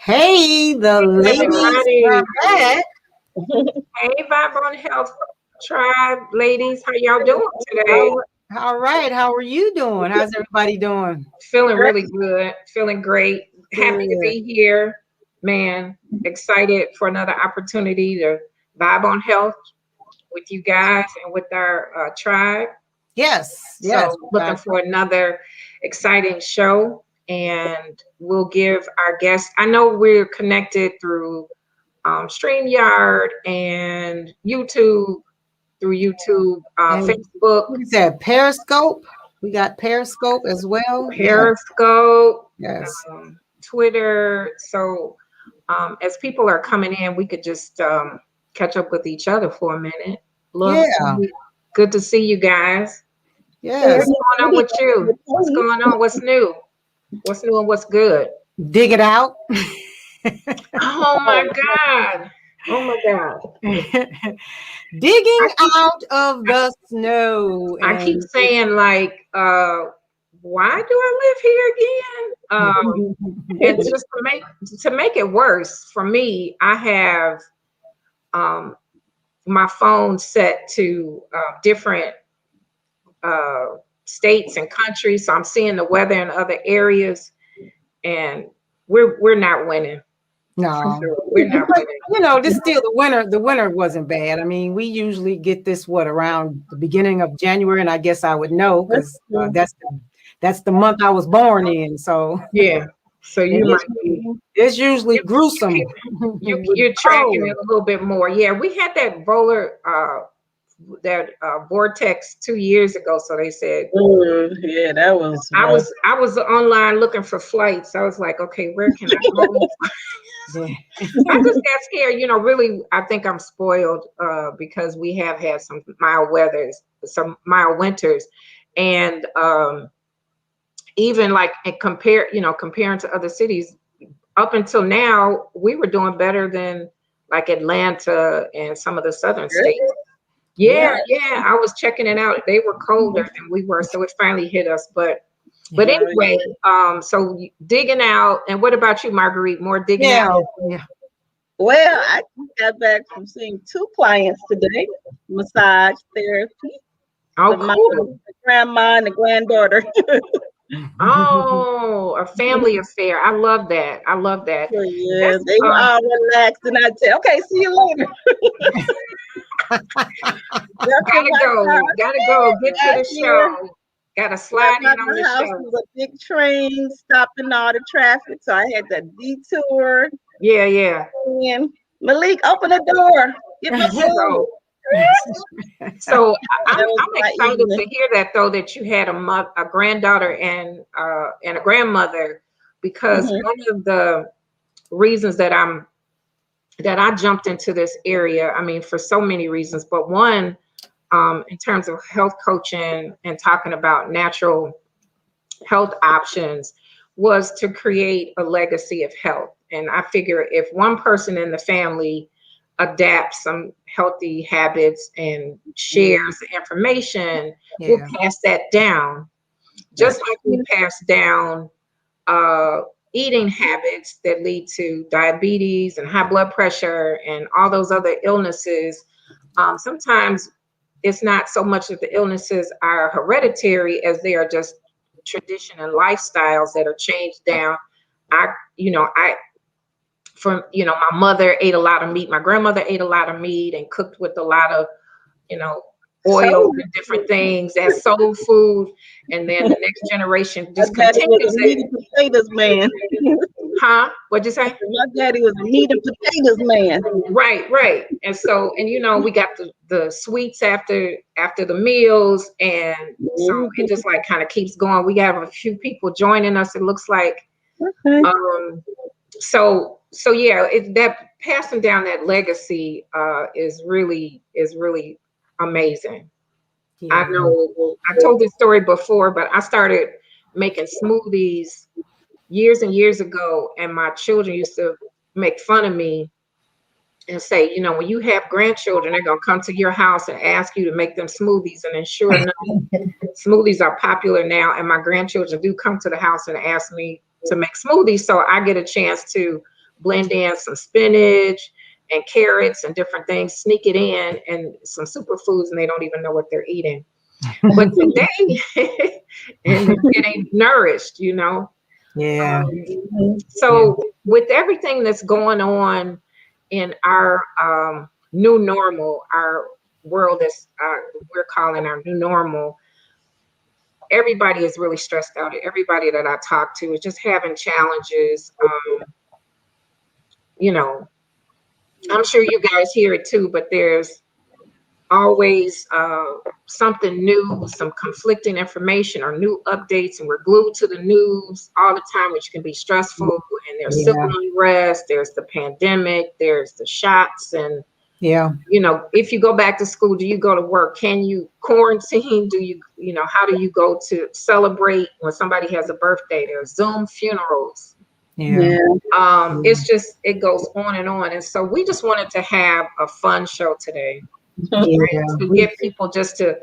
Hey, the ladies Everybody. are back. Hey, Vibrant Health Tribe ladies, how y'all doing today? All right. How are you doing? How's everybody doing? Feeling really good, feeling great. Happy to Good. be here, man. Excited for another opportunity to vibe on health with you guys and with our tribe. Yes. Yes. So, looking for another exciting show, and we'll give our guests. I know we're connected through StreamYard and YouTube, And Facebook, what is that? Periscope. We got Periscope as well. Periscope, Yes. Twitter. So as people are coming in, we could just catch up with each other for a minute. Good to see you guys. Yes. What's going on with you? What's going on? What's new? What's new and what's good? Dig it out. Oh my God. Oh my God. Digging out of the snow. I keep saying like, why do I live here again? And just to make it worse for me, I have my phone set to different states and countries, so I'm seeing the weather in other areas, and we're not winning. No, we're not winning. this still the winter. The winter wasn't bad. I mean, we usually get this around the beginning of January, and I guess I would know because that's the month I was born in. So yeah, so it's usually gruesome. You're tracking it a little bit more. Yeah, we had that vortex 2 years ago. So they said, yeah, that was. I was online looking for flights. I was like, okay, where can I go? I just got scared. Really, I think I'm spoiled because we have had some mild winters, and even like comparing to other cities, up until now, we were doing better than like Atlanta and some of the southern states. Yeah. I was checking it out. They were colder than we were, so it finally hit us. But anyway, so digging out. And what about you, Marguerite? More digging out? Yeah. Well, I got back from seeing 2 clients today, massage therapy. Oh, cool. The grandma and the granddaughter. Oh, a family affair. I love that. Yeah, they were all relaxed, and I said, "Okay, see you later." Gotta go. Get to the show. Gotta slide in on the show. It was a big train stopping all the traffic, so I had to detour. Yeah. And Malik, open the door. Get my food. So I'm excited to hear that, though, that you had a granddaughter and a grandmother, because one of the reasons that I jumped into this area, I mean, for so many reasons, but one, in terms of health coaching and talking about natural health options, was to create a legacy of health. And I figure if one person in the family adapts some healthy habits and shares the information, we'll pass that down. Just like we pass down eating habits that lead to diabetes and high blood pressure and all those other illnesses. Sometimes it's not so much that the illnesses are hereditary as they are just tradition and lifestyles that are changed down. My mother ate a lot of meat. My grandmother ate a lot of meat and cooked with a lot of, oil and different things as soul food. And then the next generation just continues meat and potatoes man. Huh? What'd you say? My daddy was a meat and potatoes man. Right. And so, we got the sweets after the meals, and so it just like kind of keeps going. We have a few people joining us, it looks like. So yeah, that passing down that legacy is really amazing. I know I told this story before, but I started making smoothies years and years ago, and my children used to make fun of me and say, when you have grandchildren, they're gonna come to your house and ask you to make them smoothies. And then sure enough, smoothies are popular now, and my grandchildren do come to the house and ask me to make smoothies. So I get a chance to blend in some spinach and carrots and different things, sneak it in, and some superfoods, and they don't even know what they're eating. But today, and getting nourished, you know. Yeah. So with everything that's going on in our new normal, our world is we're calling our new normal, everybody is really stressed out. Everybody that I talk to is just having challenges. You know, I'm sure you guys hear it too, but there's always something new, some conflicting information or new updates, and we're glued to the news all the time, which can be stressful. And there's civil unrest, there's the pandemic, there's the shots, and you know, if you go back to school, do you go to work? Can you quarantine? Do you, you know, how do you go to celebrate when somebody has a birthday? There's Zoom funerals. It's just, it goes on and on. And so we just wanted to have a fun show today. To get people just to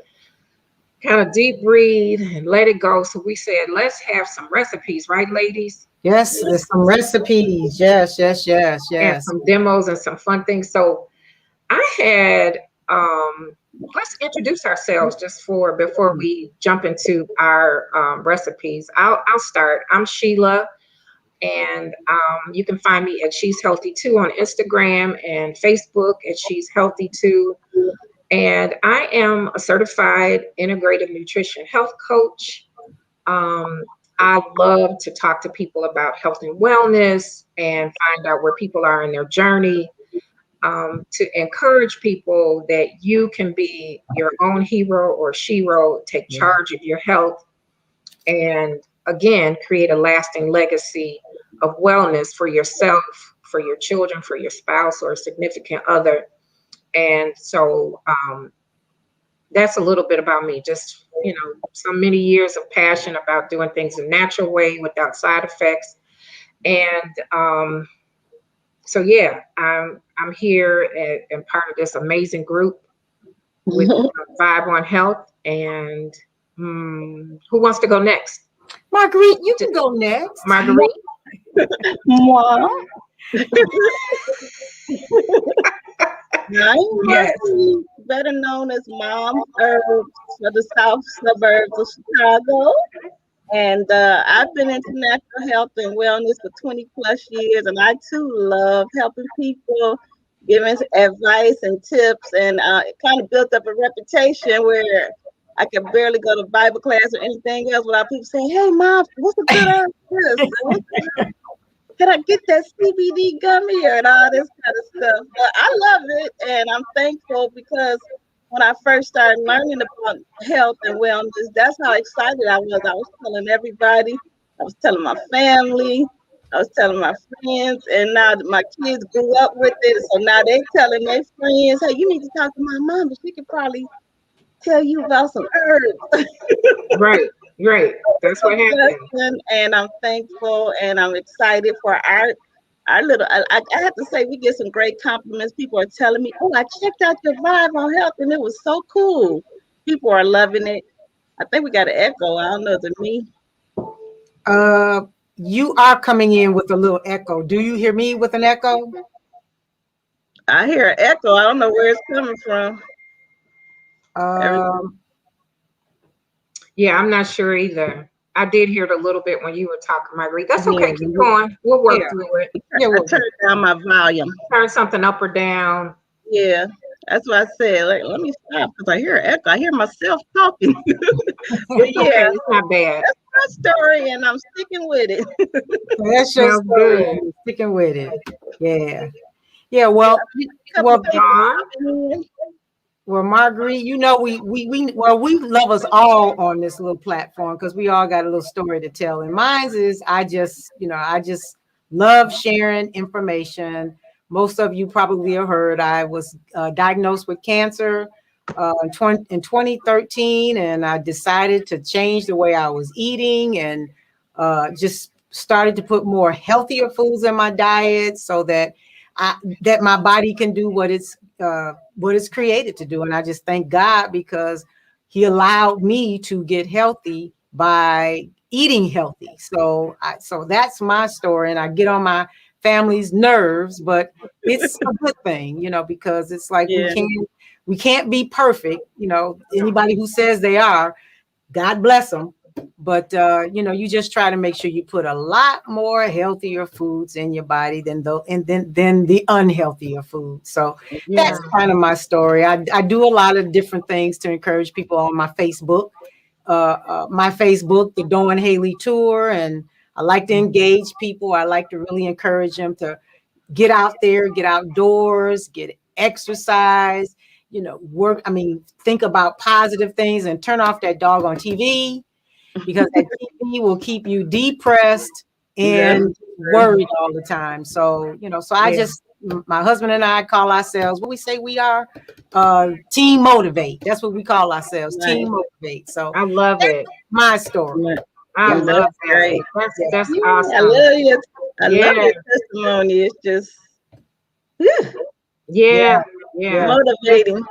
kind of deep breathe and let it go. So we said, let's have some recipes, right, ladies? Yes, there's some recipes. Yes. And some demos and some fun things. So I had, let's introduce ourselves just for before we jump into our recipes. I'll start. I'm Sheila, and you can find me at She's Healthy Too on Instagram and Facebook at She's Healthy Too. And I am a certified integrative nutrition health coach. I love to talk to people about health and wellness and find out where people are in their journey, to encourage people that you can be your own hero or shero, take charge of your health, and again, create a lasting legacy of wellness for yourself, for your children, for your spouse or a significant other. And so that's a little bit about me. Just, you know, so many years of passion about doing things a natural way without side effects. And so yeah, I'm here and part of this amazing group with Vibe on Health. And who wants to go next? Marguerite, you can go next. Marguerite. Moi. I'm better known as Mom Herbs for the south suburbs of Chicago. And I've been into natural health and wellness for 20 plus years. And I too love helping people, giving advice and tips. And it kind of built up a reputation where I could barely go to Bible class or anything else without people saying, "Hey, Mom, what's a good herb for this? Can I get that CBD gummy?" and all this kind of stuff. But I love it, and I'm thankful because when I first started learning about health and wellness, that's how excited I was. I was telling everybody, I was telling my family, I was telling my friends, and now that my kids grew up with it, so now they telling their friends, "Hey, you need to talk to my mom, but she could probably tell you about some herbs." Right. That's what happened. And I'm thankful and I'm excited for our little. I have to say, we get some great compliments. People are telling me, "Oh, I checked out your Vibe on Health and it was so cool." People are loving it. I think we got an echo. I don't know, is it me? You are coming in with a little echo. Do you hear me with an echo? I hear an echo. I don't know where it's coming from. Yeah, I'm not sure either. I did hear it a little bit when you were talking, Marguerite. That's okay. Keep going. We'll work through it. Yeah, we'll turn down my volume. Turn something up or down. Yeah, that's what I said. Like, let me stop because I hear an echo. I hear myself talking. But yeah, okay, it's not bad. That's my story, and I'm sticking with it. That's your story. Sticking with it. Yeah. Well, Well, Marguerite, you know, we love us all on this little platform because we all got a little story to tell. And mine is I just love sharing information. Most of you probably have heard I was diagnosed with cancer in 2013, and I decided to change the way I was eating and just started to put more healthier foods in my diet so that my body can do what it's created to do. And I just thank God because he allowed me to get healthy by eating healthy. So that's my story. And I get on my family's nerves, but it's a good thing, you know, because it's like we can't be perfect. You know, anybody who says they are, God bless them. But you know, you just try to make sure you put a lot more healthier foods in your body than the unhealthier food. So that's kind of my story. I do a lot of different things to encourage people on my Facebook. The Dawn Haley Tour, and I like to engage people. I like to really encourage them to get out there, get outdoors, get exercise, you know, work. I mean, think about positive things and turn off that doggone TV, because that TV will keep you depressed and worried all the time. So, you know, so my husband and I call ourselves, what we say we are, Team Motivate. That's what we call ourselves, Team Motivate. So I love it. My story. I love that. That's awesome. I love your testimony. It's just motivating.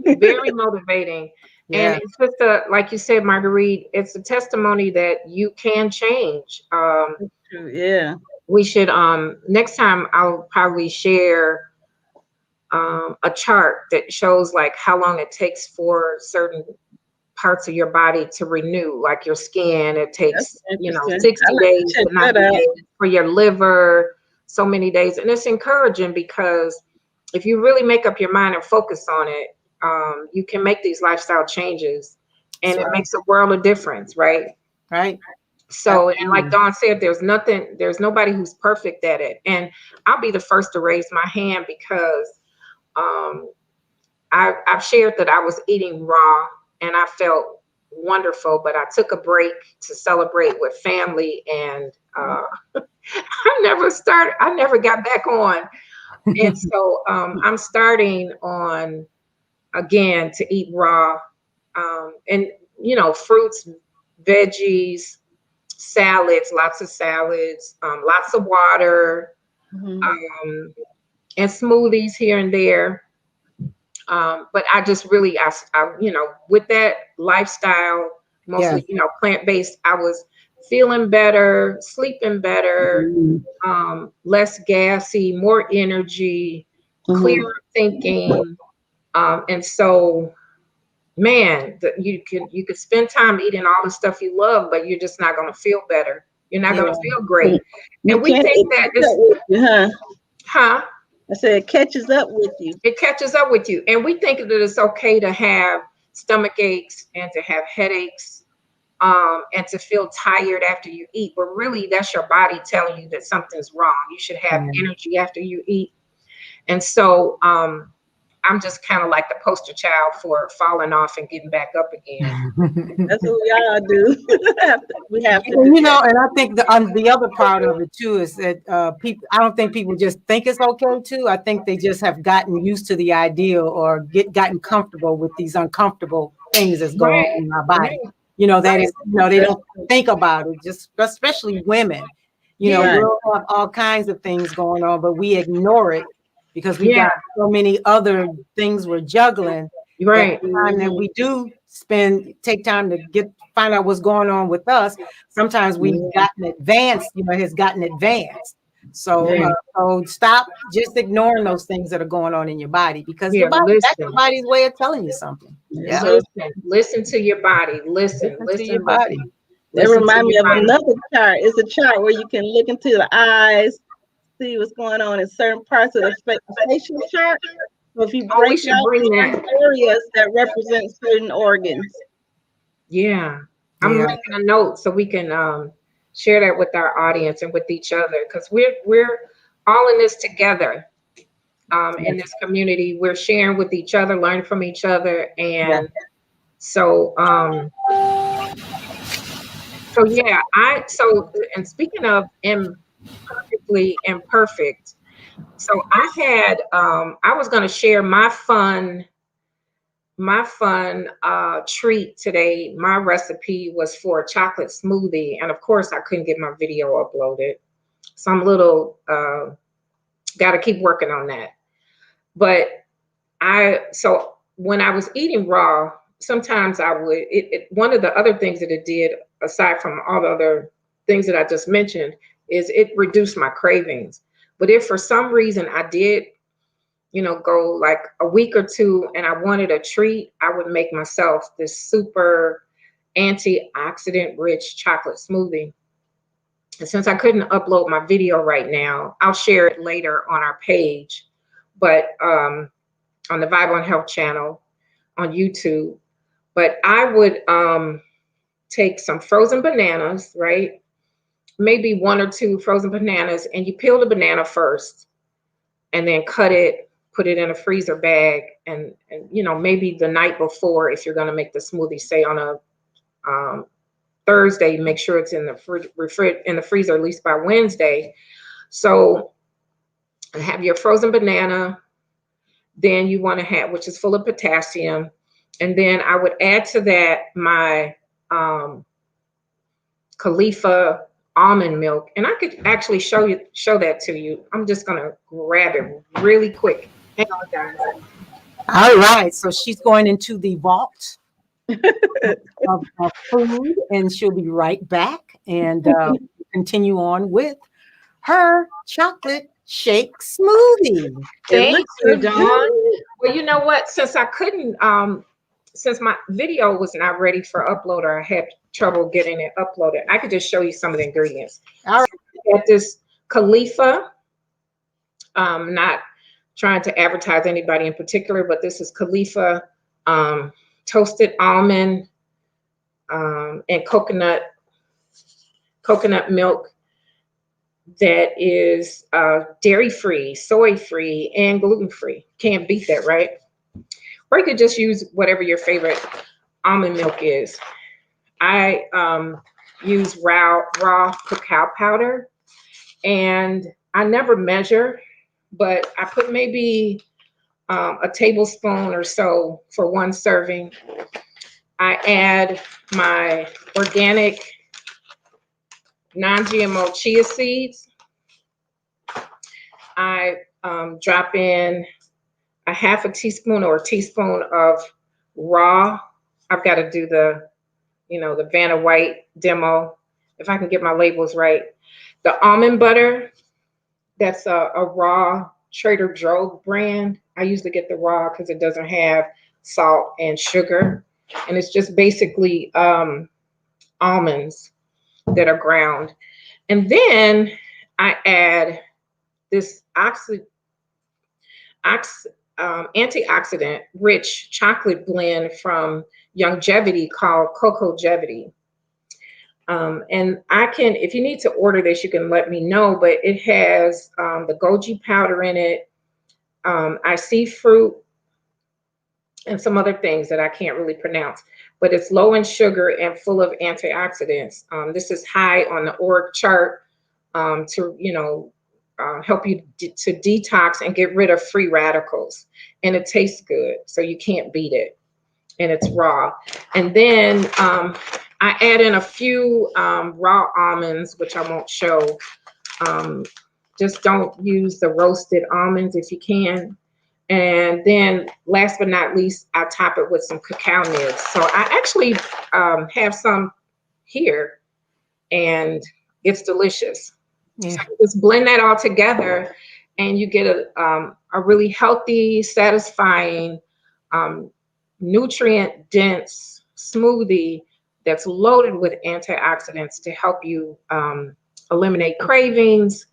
Very motivating. And it's just like you said, Marguerite, it's a testimony that you can change. We should next time I'll probably share a chart that shows like how long it takes for certain parts of your body to renew, like your skin. It takes 60 days to 90 days for your liver, so many days. And it's encouraging because if you really make up your mind and focus on it, you can make these lifestyle changes, and it makes a world of difference, right? So, and like Dawn said, there's nobody who's perfect at it. And I'll be the first to raise my hand because I've shared that I was eating raw and I felt wonderful, but I took a break to celebrate with family, and I never got back on. And so I'm starting on again to eat raw, and you know, fruits, veggies, salads, lots of salads, lots of water, and smoothies here and there. But I just really, I you know, with that lifestyle, mostly, you know, plant-based, I was feeling better, sleeping better, less gassy, more energy, clearer thinking. And so, man, you could spend time eating all the stuff you love, but you're just not going to feel better. You're not going to feel great. And we think that this, I said it catches up with you. It catches up with you. And we think that it's okay to have stomach aches and to have headaches, and to feel tired after you eat. But really, that's your body telling you that something's wrong. You should have energy after you eat. And so I'm just kind of like the poster child for falling off and getting back up again. That's what we all do. we have to. You know, and I think the other part of it too is that people. I don't think people just think it's okay to. I think they just have gotten used to the idea or gotten comfortable with these uncomfortable things that's going on in our body. You know, that is, you know, they don't think about it. Just especially women. You know, girls have all kinds of things going on, but we ignore it because we got so many other things we're juggling. Right. The time that we do take time to find out what's going on with us. Sometimes we've gotten advanced, you know, has gotten advanced. So, so stop just ignoring those things that are going on in your body, because your body, that's your body's way of telling you something. Listen to your body. Listen to your body. That reminds me of another chart. It's a chart where you can look into the eyes, see what's going on in certain parts of the facial chart. So if you break out areas that represent certain organs. I'm making a note so we can share that with our audience and with each other, because we're all in this together. In this community, we're sharing with each other, learning from each other, and so and speaking of imperfectly imperfect, so I had I was going to share my fun treat today. My recipe was for a chocolate smoothie, and of course I couldn't get my video uploaded, so I'm a little got to keep working on that. But so when I was eating raw, sometimes I would one of the other things that it did, aside from all the other things that I just mentioned, is it reduced my cravings. But if for some reason I did, go like a week or two and I wanted a treat, I would make myself this super antioxidant rich chocolate smoothie. And since I couldn't upload my video right now, I'll share it later on our page, but on the Vibe on Health channel on YouTube. But I would take some frozen bananas, right? Maybe 1 or 2 frozen bananas, and you peel the banana first and then cut it, put it in a freezer bag, and maybe the night before, if you're going to make the smoothie, say on a Thursday, make sure it's in the freezer at least by Wednesday. So have your frozen banana, then you want to have, which is full of potassium, and then I would add to that my Khalifa almond milk, and I could actually show that to you. I'm just gonna grab it really quick. Hang on, guys. All right, so she's going into the vault of food, and she'll be right back and continue on with her chocolate shake smoothie. Thank you, Dawn. Well, you know what? Since I couldn't, since my video was not ready for upload, or I had trouble getting it uploaded, I could just show you some of the ingredients. All right. So at this Khalifa, not trying to advertise anybody in particular, but this is Khalifa toasted almond and coconut milk that is dairy-free, soy-free, and gluten-free. Can't beat that, right? Or you could just use whatever your favorite almond milk is. I use raw cacao powder, and I never measure, but I put maybe a tablespoon or so for 1 serving. I add my organic non-GMO chia seeds. I drop in a 1/2 teaspoon or a teaspoon of raw. I've got to do the Vanna White demo, if I can get my labels right. The almond butter, that's a raw Trader Joe brand. I usually get the raw because it doesn't have salt and sugar. And it's just basically almonds that are ground. And then I add this antioxidant rich chocolate blend from Longevity called Cocogevity. And I can, if you need to order this, you can let me know, but it has the goji powder in it, I fruit, and some other things that I can't really pronounce, but it's low in sugar and full of antioxidants. This is high on the org chart to, help you to detox and get rid of free radicals. And it tastes good, so you can't beat it. And it's raw. And then I add in a few raw almonds, which I won't show. Just don't use the roasted almonds if you can. And then last but not least, I top it with some cacao nibs. So I actually have some here, and it's delicious. Yeah. So just blend that all together, and you get a really healthy, satisfying, nutrient-dense smoothie that's loaded with antioxidants to help you eliminate cravings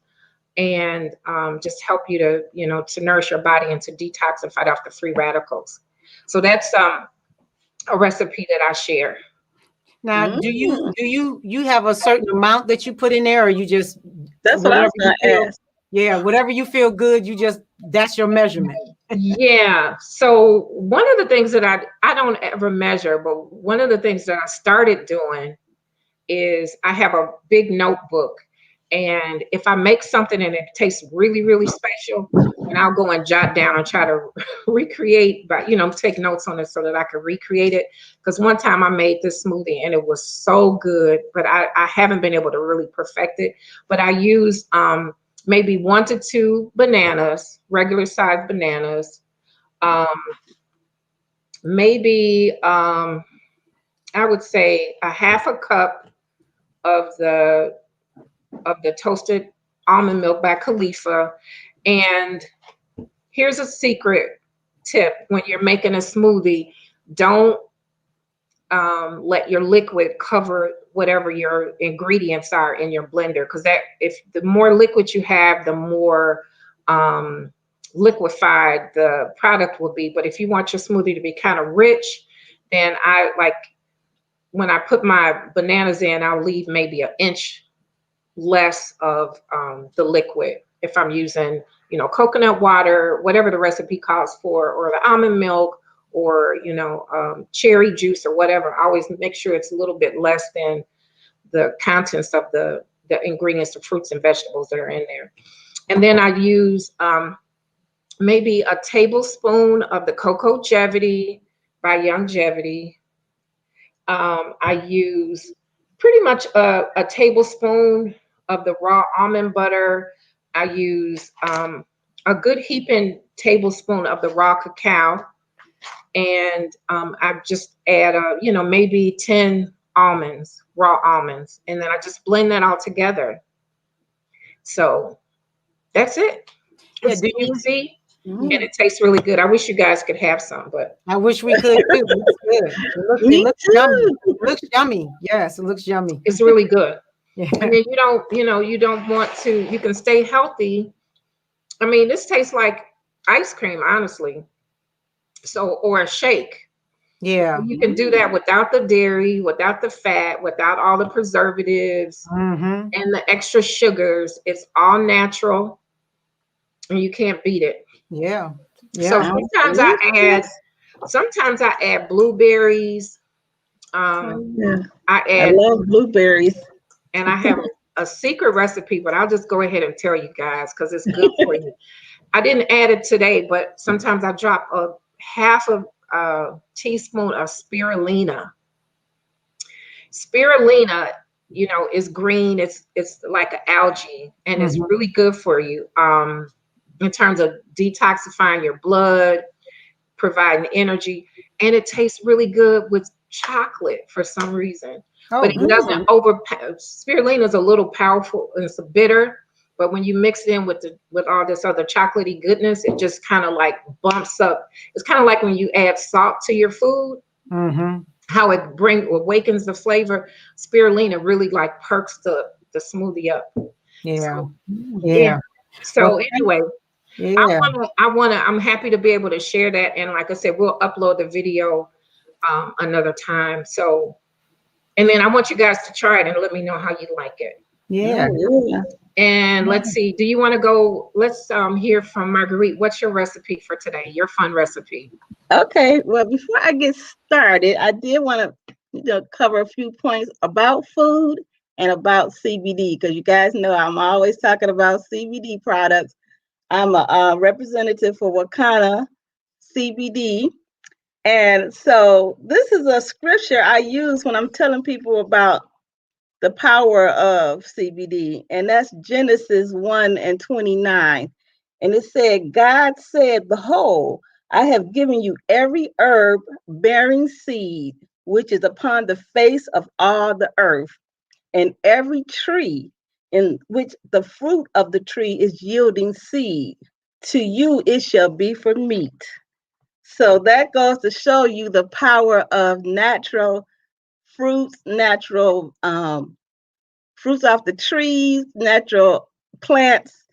and just help you to, to nourish your body and to detox and fight off the free radicals. So that's a recipe that I share. Now, do you have a certain amount that you put in there, or you just, that's what I was going to ask. Yeah, whatever you feel good, that's your measurement. Yeah. So one of the things that I don't ever measure, but one of the things that I started doing is I have a big notebook, and if I make something and it tastes really, really special, and I'll go and jot down and try to recreate, but take notes on it so that I can recreate it. Because one time I made this smoothie and it was so good, but I haven't been able to really perfect it. But I used maybe 1 to 2 bananas, regular size bananas, maybe I would say a 1/2 cup of the toasted Almond Milk by Khalifa. And here's a secret tip: when you're making a smoothie, don't let your liquid cover whatever your ingredients are in your blender, because that, if the more liquid you have, the more liquefied the product will be. But if you want your smoothie to be kind of rich, then I like, when I put my bananas in, I'll leave maybe an inch less of the liquid. If I'm using, coconut water, whatever the recipe calls for, or the almond milk, or cherry juice or whatever, I always make sure it's a little bit less than the contents of the ingredients, the fruits and vegetables that are in there. And then I use maybe a tablespoon of the Cocoa Jevity by Youngevity. I use pretty much a tablespoon of the raw almond butter. I use a good heaping tablespoon of the raw cacao. And I just add maybe 10 almonds, raw almonds, and then I just blend that all together. So that's it. Yeah, it's easy, and it tastes really good. I wish you guys could have some, but I wish we could too. It's good. It looks yummy. It looks yummy. Yes, it looks yummy. it's really good. Yeah. And then you don't want to, you can stay healthy. I mean, this tastes like ice cream, honestly. So, or a shake. Yeah. You can do that without the dairy, without the fat, without all the preservatives Mm-hmm. and the extra sugars. It's all natural, and you can't beat it. Yeah. So Yeah. sometimes I add blueberries. Yeah. I I add, love blueberries. and I have a secret recipe, but I'll just go ahead and tell you guys because it's good for you. I didn't add it today, but sometimes I drop a half of a teaspoon of spirulina. Spirulina, is green. It's like an algae, and it's really good for you in terms of detoxifying your blood, providing energy, and it tastes really good with chocolate for some reason. Oh, But it doesn't spirulina is a little powerful, and it's a bitter. But when you mix it in with all this other chocolatey goodness, it just kind of like bumps up. It's kind of like when you add salt to your food, how it awakens the flavor. Spirulina really like perks the smoothie up. Yeah. So, Yeah. So Well, anyway, yeah. I'm happy to be able to share that. And like I said, we'll upload the video another time. So, and then I want you guys to try it and let me know how you like it. Yeah. Yeah. And let's see, do you want to go? Let's hear from Marguerite. What's your recipe for today? Your fun recipe. Okay. Well, before I get started, I did want to cover a few points about food and about CBD, because you guys know I'm always talking about CBD products. I'm a representative for Wakana CBD. And so this is a scripture I use when I'm telling people about the power of CBD, and that's Genesis 1:29. And it said, God said, behold, I have given you every herb bearing seed, which is upon the face of all the earth, and every tree in which the fruit of the tree is yielding seed. To you it shall be for meat. So that goes to show you the power of natural fruits, natural fruits off the trees, natural plants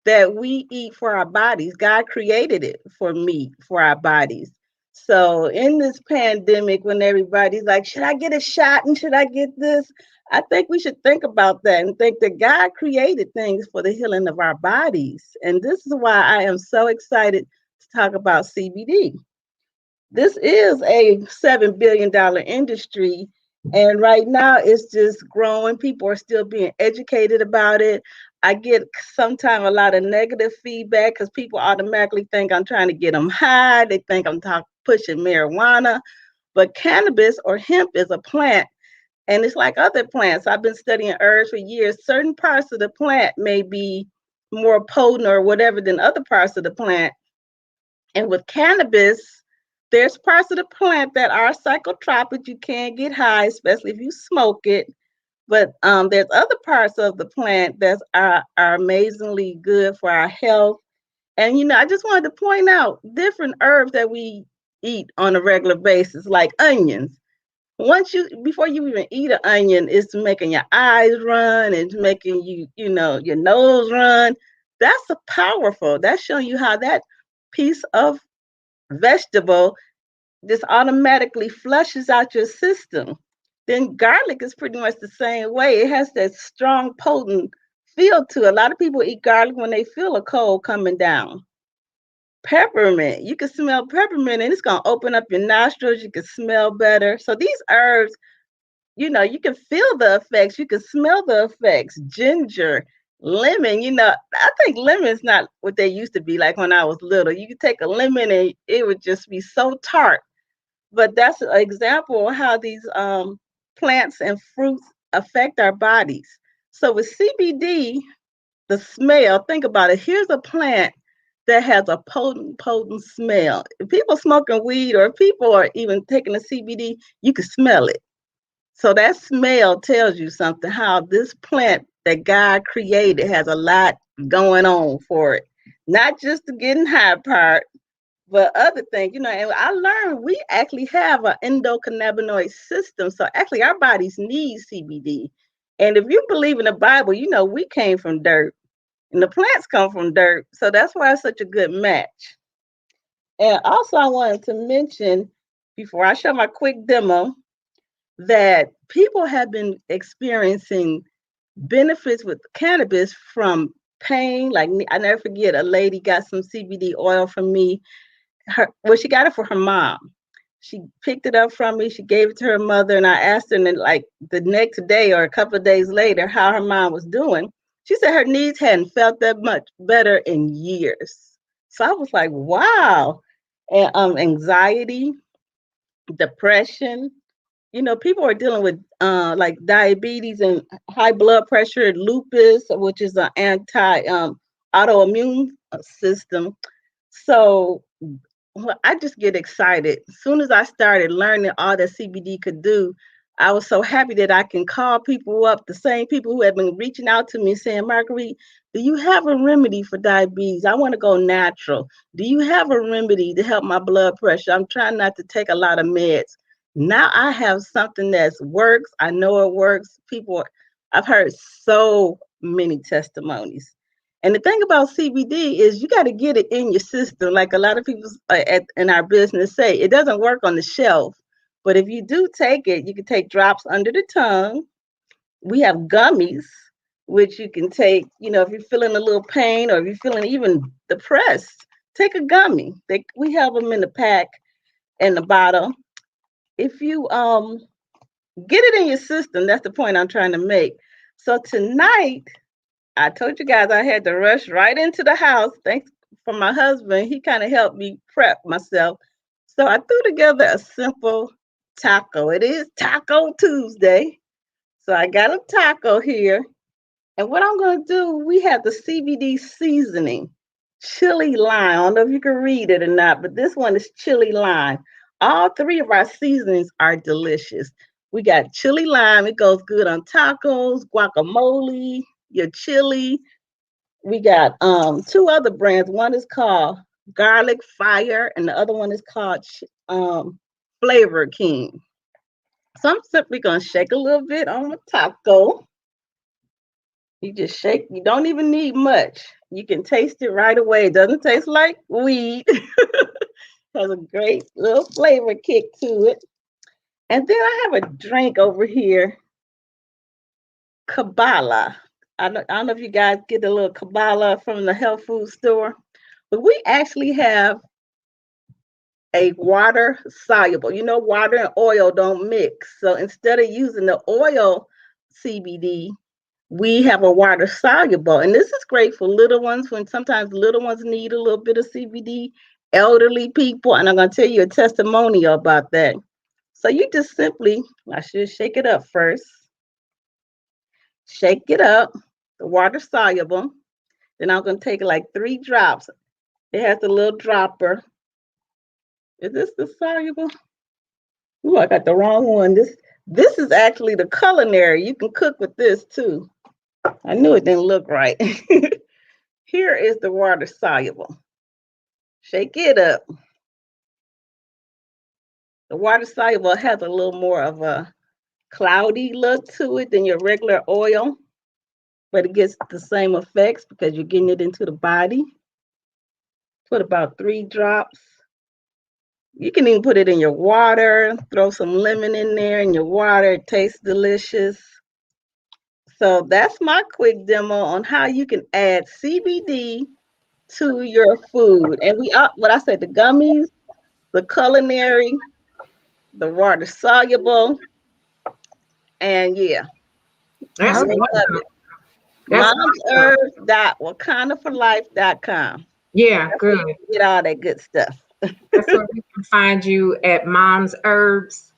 that we eat for our bodies. God created it for meat for our bodies. So in this pandemic, when everybody's like, should I get a shot and should I get this? I think we should think about that and think that God created things for the healing of our bodies. And this is why I am so excited to talk about CBD. This is a $7 billion industry. And right now it's just growing. People are still being educated about it. I get sometimes a lot of negative feedback because people automatically think I'm trying to get them high. They think I'm pushing marijuana. But cannabis or hemp is a plant. And it's like other plants. I've been studying herbs for years. Certain parts of the plant may be more potent or whatever than other parts of the plant. And with cannabis, there's parts of the plant that are psychotropic. You can't get high, especially if you smoke it. But there's other parts of the plant that are amazingly good for our health. And I just wanted to point out different herbs that we eat on a regular basis, like onions. Before you even eat an onion, it's making your eyes run, it's making your nose run. That's powerful. That's showing you how that piece of vegetable just automatically flushes out your system. Then garlic is pretty much the same way. It has that strong, potent feel to it. A lot of people eat garlic when they feel a cold coming down. Peppermint, you can smell peppermint and it's going to open up your nostrils. You can smell better. So these herbs, you can feel the effects. You can smell the effects. Ginger, lemon, I think lemon's not what they used to be like when I was little. You could take a lemon and it would just be so tart. But that's an example of how these plants and fruits affect our bodies. So with CBD, the smell, think about it. Here's a plant that has a potent smell. If people smoking weed or if people are even taking the CBD, you can smell it. So that smell tells you something, how this plant that God created has a lot going on for it. Not just the getting high part, but other things, and I learned we actually have an endocannabinoid system. So actually our bodies need CBD. And if you believe in the Bible, we came from dirt and the plants come from dirt. So that's why it's such a good match. And also I wanted to mention, before I show my quick demo, that people have been experiencing benefits with cannabis from pain. Like I never forget, a lady got some CBD oil from me. She got it for her mom. She picked it up from me. She gave it to her mother, and I asked her, and then, like the next day or a couple of days later, how her mom was doing. She said her knees hadn't felt that much better in years. So I was like, wow. And anxiety, depression. People are dealing with like diabetes and high blood pressure, lupus, which is an anti autoimmune system. So I just get excited. As soon as I started learning all that CBD could do, I was so happy that I can call people up, the same people who have been reaching out to me saying, Marguerite, do you have a remedy for diabetes? I want to go natural. Do you have a remedy to help my blood pressure? I'm trying not to take a lot of meds. Now I have something that works. I know it works. I've heard so many testimonies. And the thing about CBD is you got to get it in your system. Like a lot of people in our business say, it doesn't work on the shelf. But if you do take it, you can take drops under the tongue. We have gummies, which you can take, if you're feeling a little pain or if you're feeling even depressed, take a gummy. We have them in the pack and the bottle. If you get it in your system, that's the point I'm trying to make. So tonight, I told you guys I had to rush right into the house. Thanks for my husband. He kind of helped me prep myself. So I threw together a simple taco. It is Taco Tuesday. So I got a taco here. And what I'm going to do, we have the CBD seasoning, chili lime. I don't know if you can read it or not, but this one is chili lime. All three of our seasonings are delicious. We got chili lime. It goes good on tacos, guacamole, your chili. We got two other brands. One is called Garlic Fire, and the other one is called Flavor King. So I'm simply gonna shake a little bit on the taco. You just shake. You don't even need much. You can taste it right away. It doesn't taste like weed. Has a great little flavor kick to it. And then I have a drink over here, Kabbalah. I don't know if you guys get a little Kabbalah from the health food store, but we actually have a water soluble. Water and oil don't mix. So instead of using the oil CBD, we have a water soluble. And this is great for little ones when sometimes little ones need a little bit of CBD, elderly people. And I'm going to tell you a testimonial about that. So you just simply, I should shake it up first. Shake it up, the water soluble. Then I'm going to take like 3 drops. It has a little dropper. Is this the soluble? Oh, I got the wrong one. This is actually the culinary. You can cook with this too. I knew it didn't look right. Here is the water soluble. Shake it up. The water soluble has a little more of a cloudy look to it than your regular oil, but it gets the same effects because you're getting it into the body. Put about 3 drops. You can even put it in your water, throw some lemon in there in your water. It tastes delicious. So that's my quick demo on how you can add CBD to your food. And what I said, the gummies, the culinary, the water soluble, and yeah. That's Love it. momsherbs.wakandaforlife.com. Yeah, good. Get all that good stuff. That's where we can find you at Mom's Herbs.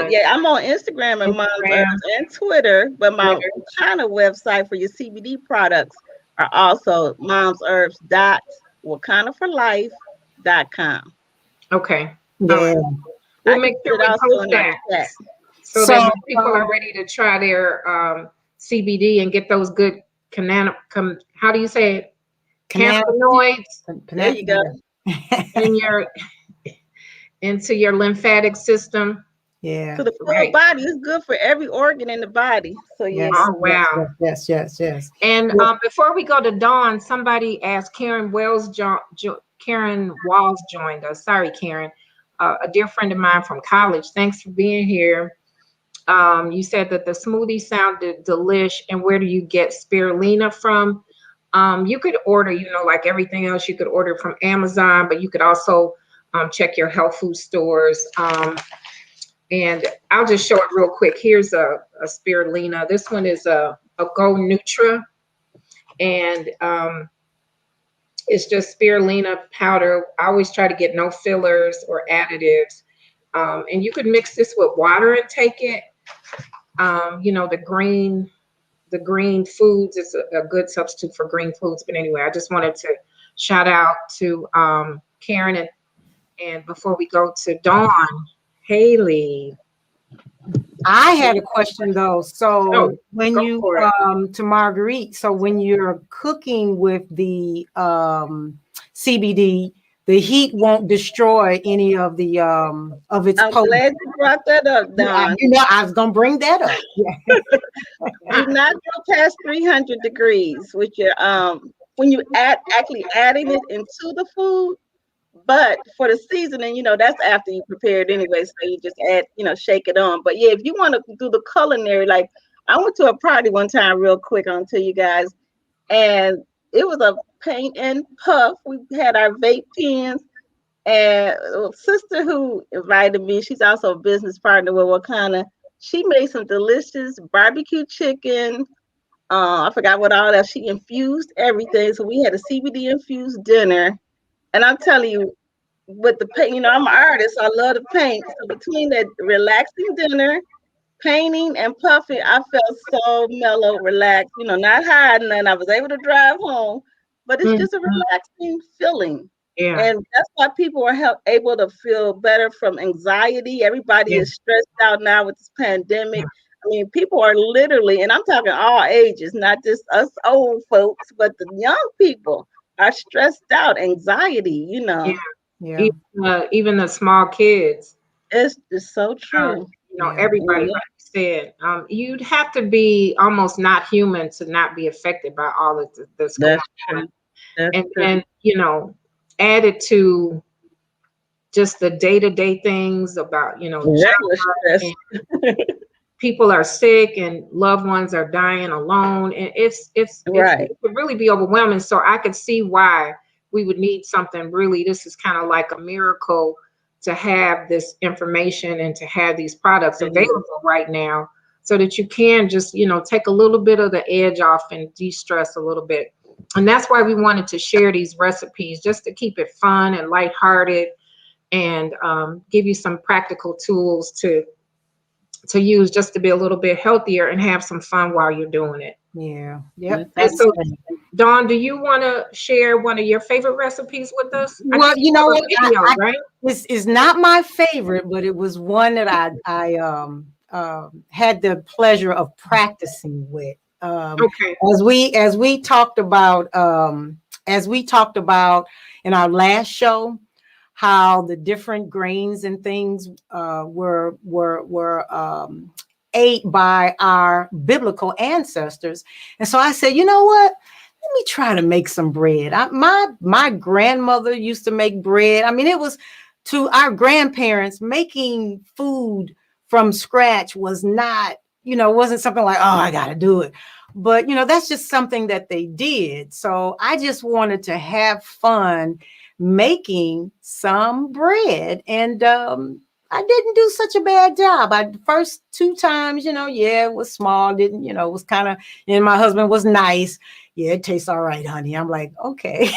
Yeah, I'm on Instagram and Mom's Herbs and Twitter, but my kind of website for your CBD products are also momsherbs.wakandaforlife.com. Okay. Yeah. We'll make sure we post that so that when people are ready to try their CBD and get those good how do you say it? Cannabinoids. There you go. into your lymphatic system. Yeah. So the full body is good for every organ in the body. So yeah. Oh wow. Yes. And before we go to Dawn, somebody asked Karen Walls joined us. Sorry, Karen. A dear friend of mine from college. Thanks for being here. You said that the smoothie sounded delish. And where do you get spirulina from? You could order, like everything else, you could order from Amazon, but you could also check your health food stores. And I'll just show it real quick. Here's a spirulina. This one is a Go Nutra. And it's just spirulina powder. I always try to get no fillers or additives. And you could mix this with water and take it. The green foods is a good substitute for green foods. But anyway, I just wanted to shout out to Karen. And before we go to Dawn, Haley. I had a question though. So when you to Marguerite, so when you're cooking with the CBD, the heat won't destroy any of the of its I'm glad you brought that up, Dawn. I was gonna bring that up. Do not go past 300 degrees with your when you actually adding it into the food. But for the seasoning, that's after you prepare it anyway. So you just add, shake it on. But yeah, if you want to do the culinary, like I went to a party one time real quick, I'll tell you guys. And it was a paint and puff. We had our vape pens. And a sister who invited me, she's also a business partner with Wakanda. She made some delicious barbecue chicken. I forgot what all that. She infused everything. So we had a CBD infused dinner. And I'm telling you, with the paint, I'm an artist, so I love to paint. So between that relaxing dinner, painting, and puffing, I felt so mellow, relaxed, not high, and then I was able to drive home. But it's just a relaxing feeling. Yeah. And that's why people are able to feel better from anxiety. Everybody is stressed out now with this pandemic. Yeah. I mean, people are literally, and I'm talking all ages, not just us old folks, but the young people are stressed out, anxiety, Yeah. Even the small kids. It's so true. Everybody, like you said, you'd have to be almost not human to not be affected by all of this going on. And then, add it to just the day-to-day things about, people are sick and loved ones are dying alone. And it could really be overwhelming. So I could see why we would need something really, this is kind of like a miracle to have this information and to have these products available right now so that you can just, take a little bit of the edge off and de-stress a little bit. And that's why we wanted to share these recipes, just to keep it fun and lighthearted and give you some practical tools to use just to be a little bit healthier and have some fun while you're doing it. Yeah. Yep. And so, Dawn, do you want to share one of your favorite recipes with us? Well, right? This is not my favorite, but it was one that I had the pleasure of practicing with. Okay. As we talked about in our last show, how the different grains and things were ate by our biblical ancestors. And so I said, you know what? Let me try to make some bread. My grandmother used to make bread. I mean, it was to our grandparents, making food from scratch was not, wasn't something like, oh, I got to do it. But, that's just something that they did. So I just wanted to have fun making some bread. And I didn't do such a bad job. The first 2 times, it was small, it was kind of, and my husband was nice. Yeah, it tastes all right, honey. I'm like, okay.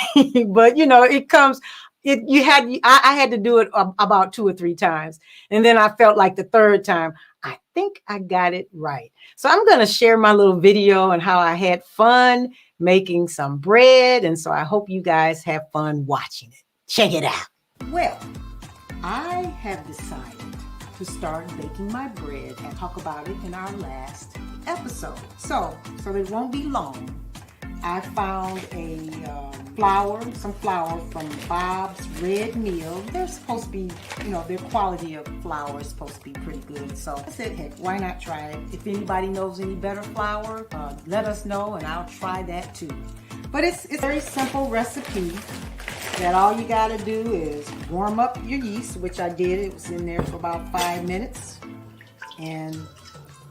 But, it comes, I had to do it about 2 or 3 times. And then I felt like the third time, I think I got it right. So I'm going to share my little video and how I had fun making some bread. And so I hope you guys have fun watching it. Check it out. Well, I have decided to start baking my bread and talk about it in our last episode. So it won't be long. I found some flour from Bob's Red Mill. They're supposed to be, their quality of flour is supposed to be pretty good. So I said, heck, why not try it? If anybody knows any better flour, let us know and I'll try that too. But it's a very simple recipe that all you got to do is warm up your yeast, which I did. It was in there for about 5 minutes. And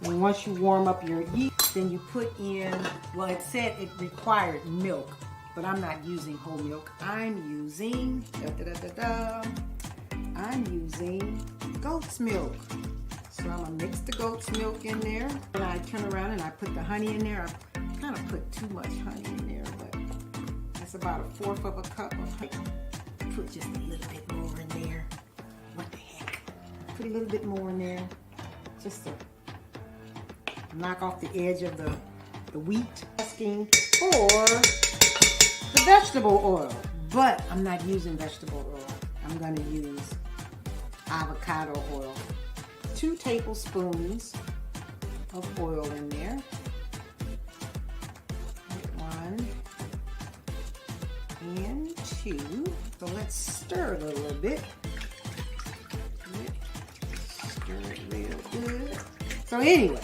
once you warm up your yeast, then you put in, well, it said it required milk, but I'm not using whole milk. I'm using, I'm using goat's milk. So I'm gonna mix the goat's milk in there. And I turn around and I put the honey in there. I kind of put too much honey in there, but that's about 1/4 of a cup of honey. Put just a little bit more in there. What the heck? Put a little bit more in there, just to knock off the edge of the wheat. Asking for the vegetable oil, but I'm not using vegetable oil. I'm going to use avocado oil. 2 tablespoons of oil in there. 1 and 2. So let's stir it a little bit. Stir it real good. So anyway,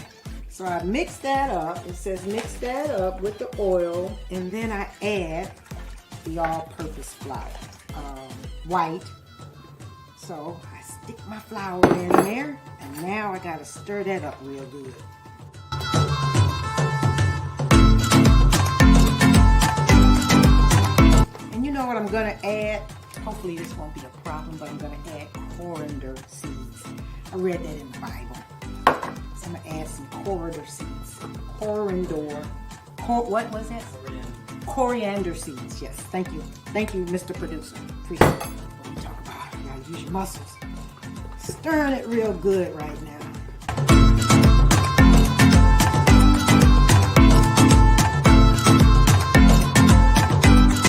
so I mix that up. It says mix that up with the oil, and then I add the all-purpose flour, white. So I stick my flour in there, and now I gotta stir that up real good. And you know what I'm gonna add? Hopefully this won't be a problem, but I'm gonna add coriander seeds. I read that in the Bible. So I'm gonna add some coriander seeds. What was that? Coriander seeds, yes. Thank you. Thank you, Mr. Producer. Appreciate it. What we talk about. You gotta use your muscles. Stirring it real good right now.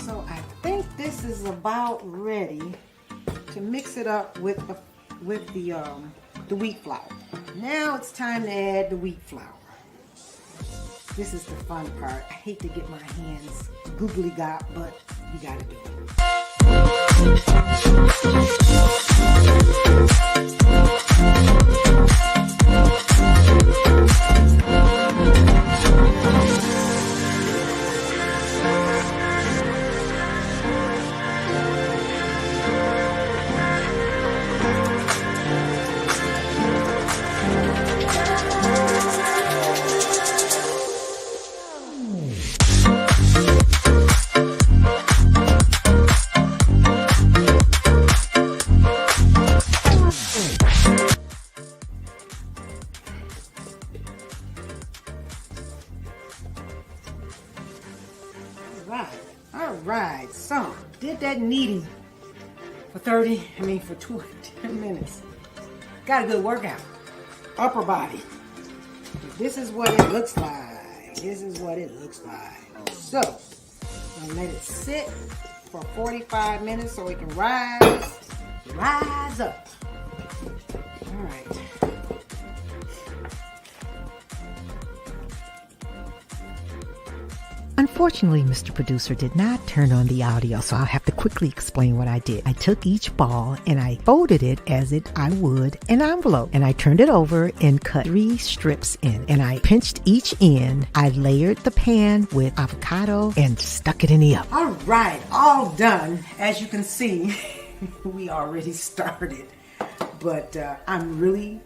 So I think this is about ready to mix it up with the wheat flour. Now it's time to add the wheat flour. This is the fun part. I hate to get my hands googly got, but you gotta do All right, so did that kneading for 10 minutes. Got a good workout. Upper body. This is what it looks like. So, I'm gonna let it sit for 45 minutes so it can rise up. All right. Unfortunately, Mr. Producer did not turn on the audio, so I'll have to quickly explain what I did. I took each ball and I folded it as I would an envelope, and I turned it over and cut 3 strips in, and I pinched each end. I layered the pan with avocado and stuck it in the oven. All right, all done. As you can see, we already started, but I'm really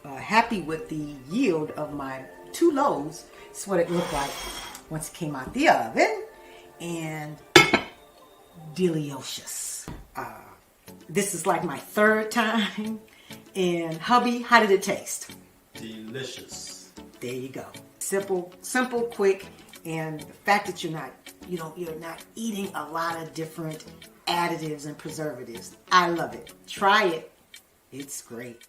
happy with the yield of my 2 loaves. It's what it looked like once it came out the oven, and delicious. This is like my 3rd time. And hubby, how did it taste? Delicious. There you go. Simple, quick, and the fact that you're not eating a lot of different additives and preservatives. I love it. Try it. It's great.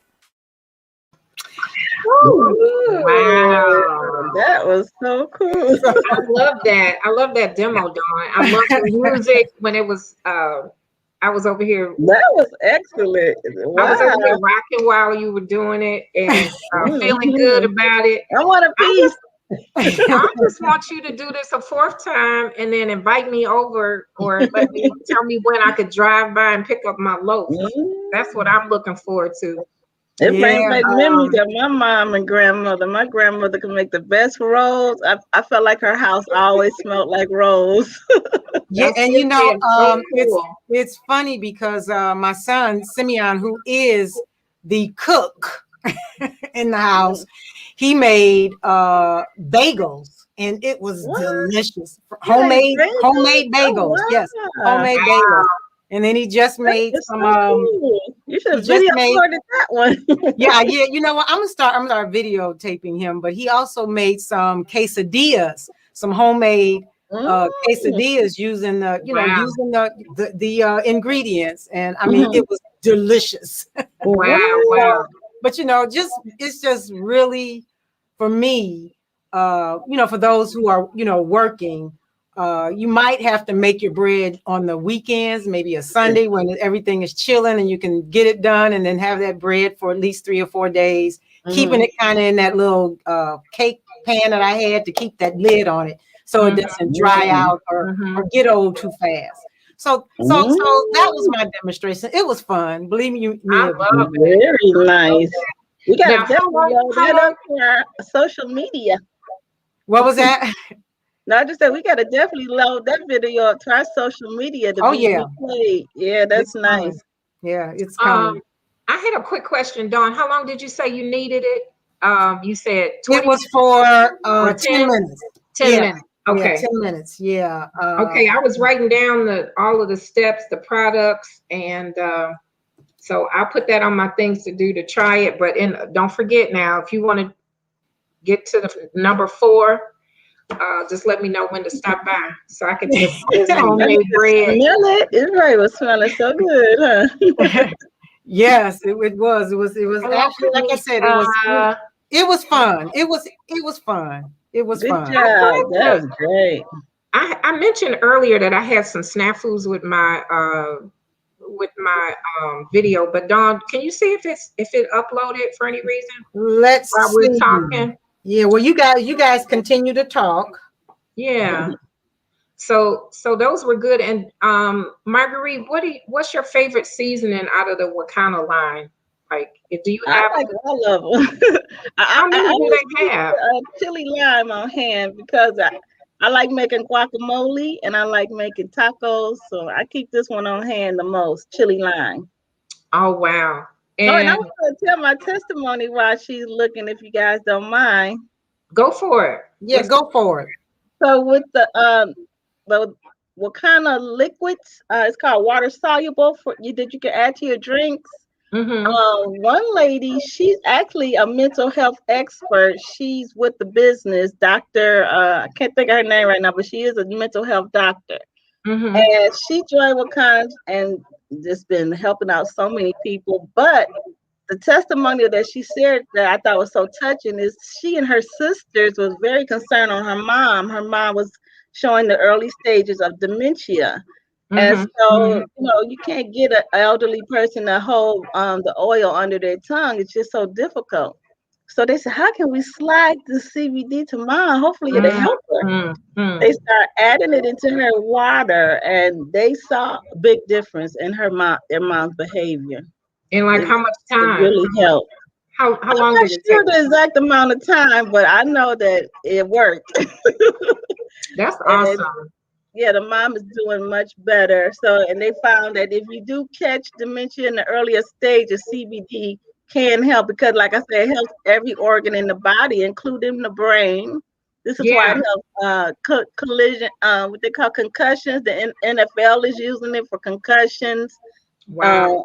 Ooh, wow, that was so cool. I love that. I love that demo, Dawn. I love the music when it was. I was over here. That was excellent. Wow. I was over here rocking while you were doing it and feeling good about it. I want a piece. I just want you to do this a 4th time and then invite me over, or let me tell me when I could drive by and pick up my loaf. That's what I'm looking forward to. It brings back memories of my mom and grandmother. My grandmother could make the best rolls. I felt like her house always smelled like rolls. Yeah, and you know, it's funny because my son Simeon, who is the cook in the house, he made bagels, and it was delicious. Homemade bagels. Oh, wow. Yes, homemade bagels. And then he just made some. You should have video recorded that one. yeah. You know what? I'm gonna start videotaping him. But he also made some quesadillas, some homemade quesadillas using the ingredients, and I mean it was delicious. Wow. But you know, it's just really for me, for those who are working. You might have to make your bread on the weekends, maybe a Sunday when everything is chilling and you can get it done, and then have that bread for at least 3 or 4 days, keeping it kind of in that little cake pan that I had to keep that lid on it so it doesn't dry out or get old too fast. So that was my demonstration. It was fun. Believe me, I love it. Very nice. We got to definitely load that up for our social media. What was that? No, I just said we got to definitely load that video up to our social media. Yeah, that's nice. Yeah, it's coming. I had a quick question, Dawn. How long did you say you needed it? You said 20 it was for 10 minutes. 10 minutes. Okay. 10 minutes. Yeah. Okay. I was writing down all of the steps, the products, and so I'll put that on my things to do to try it. But don't forget now, if you want to get to the number 4, just let me know when to stop by so I can just homemade bread. Smell it. It's right. It was smelling so good, huh? Yes, it was. It was actually, like I said, it was fun. It was fun. It was good fun. Job. That was great. I mentioned earlier that I had some snafus with my video, but Dawn, can you see if it uploaded for any reason? Let's while we're talking. Yeah, well, you guys continue to talk. Yeah. So those were good. And Marguerite, what's your favorite seasoning out of the Wakana line? Like, do you have? I like all of them. How many do they have? Chili lime on hand because I like making guacamole and I like making tacos. So I keep this one on hand the most, chili lime. Oh, wow. And I'm going to tell my testimony while she's looking, if you guys don't mind. Go for it. Yeah, go for it. So with the Wakana liquids, it's called water soluble that you can add to your drinks. One lady, she's actually a mental health expert. She's with the business, Dr. I can't think of her name right now, but she is a mental health doctor. And she joined Wakana and just been helping out so many people. But the testimonial that she shared that I thought was so touching is she and her sisters was very concerned on her mom. Her mom was showing the early stages of dementia. And so, you can't get an elderly person to hold the oil under their tongue. It's just so difficult. So they said, how can we slide the CBD to mom? Hopefully it'll help her. They start adding it into her water, and they saw a big difference in their mom's behavior. And like how much time? It really helped. How long did it take? I'm not sure take? the exact amount of time, but I know that it worked. That's awesome. Yeah, the mom is doing much better. So, and they found that if you do catch dementia in the earlier stages, CBD can help because, like I said, it helps every organ in the body, including the brain. This is why it helps collision, what they call concussions. The NFL is using it for concussions,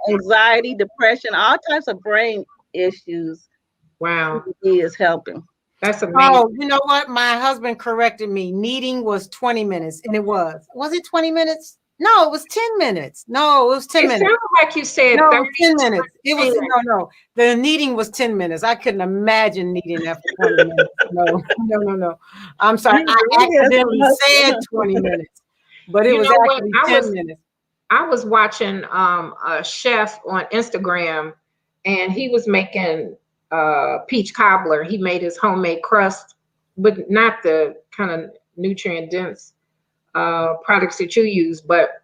anxiety, depression, all types of brain issues. Wow. CBD is helping. That's amazing. Oh, you know what? My husband corrected me. Kneading was 20 minutes, and it was. Was it 20 minutes? No, it was 10 minutes. No, it was 10 minutes. It sounded like you said no, 30 10 minutes. It was no. The kneading was 10 minutes. I couldn't imagine kneading that for 20 minutes. No. I'm sorry. I accidentally said 20 minutes, but it was actually 10 minutes. I was watching a chef on Instagram, and he was making peach cobbler. He made his homemade crust, but not the kind of nutrient dense products that you use. But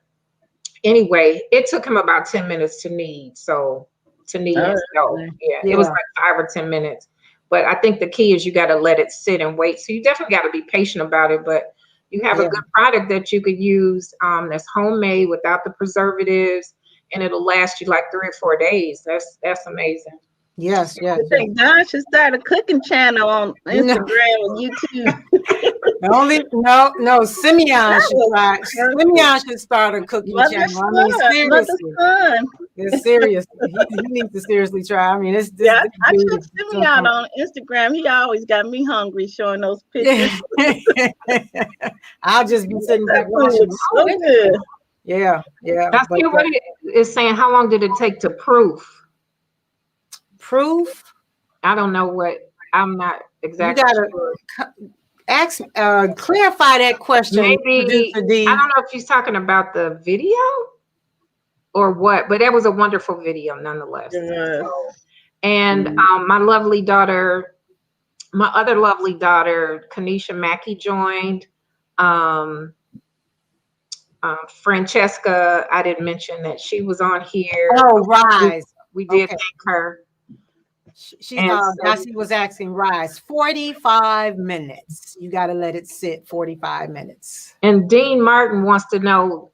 anyway, it took him about 10 minutes to knead. So it was like 5 or 10 minutes. But I think the key is you got to let it sit and wait. So you definitely got to be patient about it. But you have a good product that you could use that's homemade without the preservatives, and it'll last you like 3 or 4 days. That's amazing. Yes. I think Don should start a cooking channel on Instagram and YouTube. No, Simeon should try. Simeon should start a cooking channel. I mean, seriously. He needs to seriously try. I mean, I took Simeon on Instagram. He always got me hungry showing those pictures. I'll just be sitting back watching. So good. Yeah. That's what it is saying. How long did it take to proof? Proof? I don't know what. I'm not exactly sure. Ask, clarify that question. Maybe I don't know if she's talking about the video or what, but that was a wonderful video nonetheless. Yeah. And my lovely daughter, my other lovely daughter, Kanisha Mackey, joined. Francesca, I didn't mention that she was on here. Oh, Rise. We did thank her. She was asking Rise 45 minutes. You got to let it sit 45 minutes. And Dean Martin wants to know,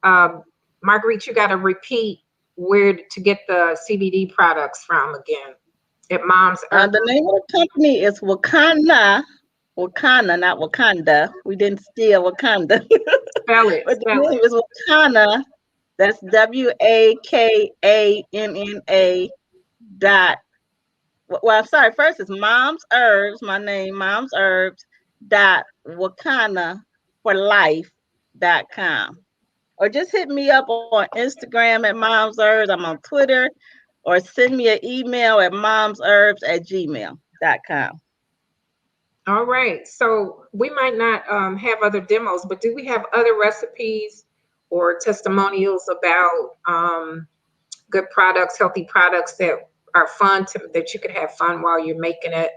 Marguerite, you got to repeat where to get the CBD products from again. At Mom's Earth. The name of the company is Wakanda, not Wakanda. We didn't steal Wakanda. Spell it. But the name is Wakana. That's WAKANNA. Well, I'm sorry. First it's Mom's Herbs. My name, Mom's Herbs. WakanaForLife.com. Or just hit me up on Instagram at Mom's Herbs. I'm on Twitter. Or send me an email at momsherbs@gmail.com. All right. So we might not have other demos, but do we have other recipes or testimonials about good products, healthy products that are fun that you could have fun while you're making it?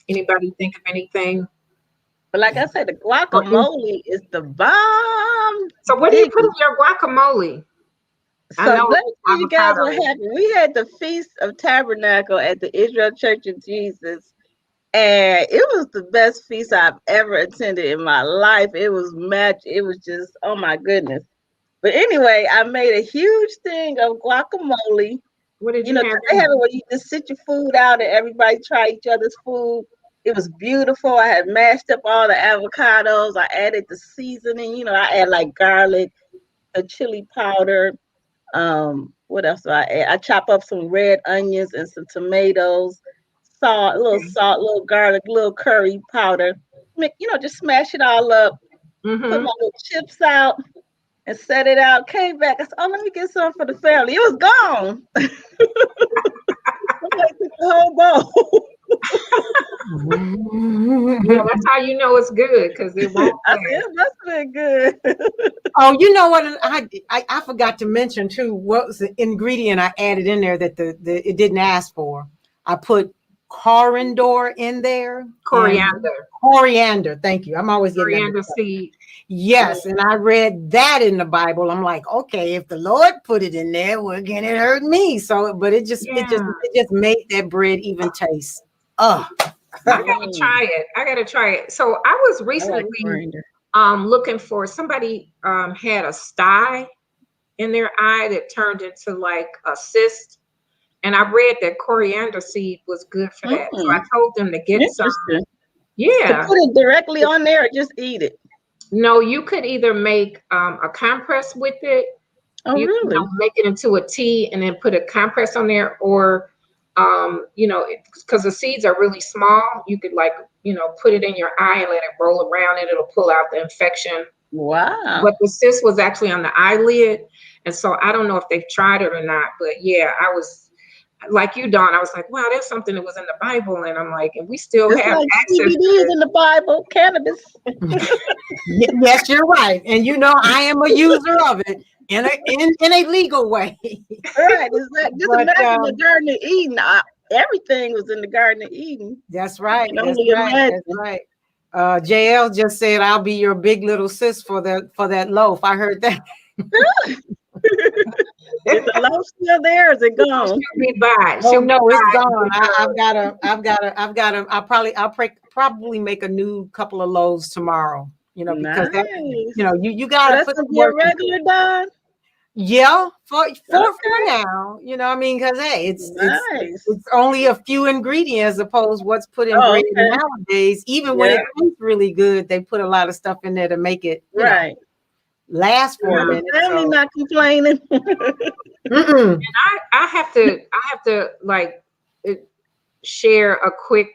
Anybody think of anything? But like I said, the guacamole is the bomb. So what do you put in your guacamole? So let me tell you guys what happened. We had the Feast of Tabernacle at the Israel Church of Jesus, and it was the best feast I've ever attended in my life. It was just, oh my goodness. But anyway, I made a huge thing of guacamole. What did you have? They have it where you just sit your food out and everybody try each other's food. It was beautiful. I had mashed up all the avocados. I added the seasoning. I add like garlic, a chili powder. What else do I add? I chop up some red onions and some tomatoes, salt, a little garlic, little curry powder. Just smash it all up. Put my little chips out and set it out. Came back. I said, "Oh, let me get some for the family." It was gone. I took the whole bowl. Yeah, that's how you know it's good, because it won't. It must have been good. Oh, you know what? I forgot to mention too. What was the ingredient I added in there that it didn't ask for? I put coriander in there. Coriander. Thank you. I'm always getting Coriander seed. Yes, and I read that in the Bible. I'm like, okay, if the Lord put it in there, well, again, it hurt me. So, but it just made that bread even taste. I gotta try it. So I was recently looking for somebody had a sty in their eye that turned into like a cyst. And I read that coriander seed was good for that. So I told them to get some. Yeah. To put it directly on there or just eat it? No, you could either make a compress with it. Oh, you really? Can make it into a tea and then put a compress on there, or because the seeds are really small, you could put it in your eye and let it roll around and it'll pull out the infection. Wow. But the cyst was actually on the eyelid, and so I don't know if they've tried it or not. But yeah, I was like you, Dawn. I was like, wow, that's something that was in the Bible, and I'm like, and we still have like access to CBDs in the Bible, cannabis. Yes, you're right, and I am a user of it in a legal way. Right. It's like, just imagine the Garden of Eden. Everything was in the Garden of Eden. That's right. That's right. JL just said, "I'll be your big little sis for that loaf." I heard that. Is the loaf still there? Or is it gone? Oh no, it's gone. I'll probably make a new couple of loaves tomorrow. Because that, you gotta put the work. Regular Don. Yeah, for now, I mean, because hey, it's only a few ingredients as opposed what's put in bread nowadays. Even when it tastes really good, they put a lot of stuff in there to make it last for a minute. Family not complaining. And I have to like share a quick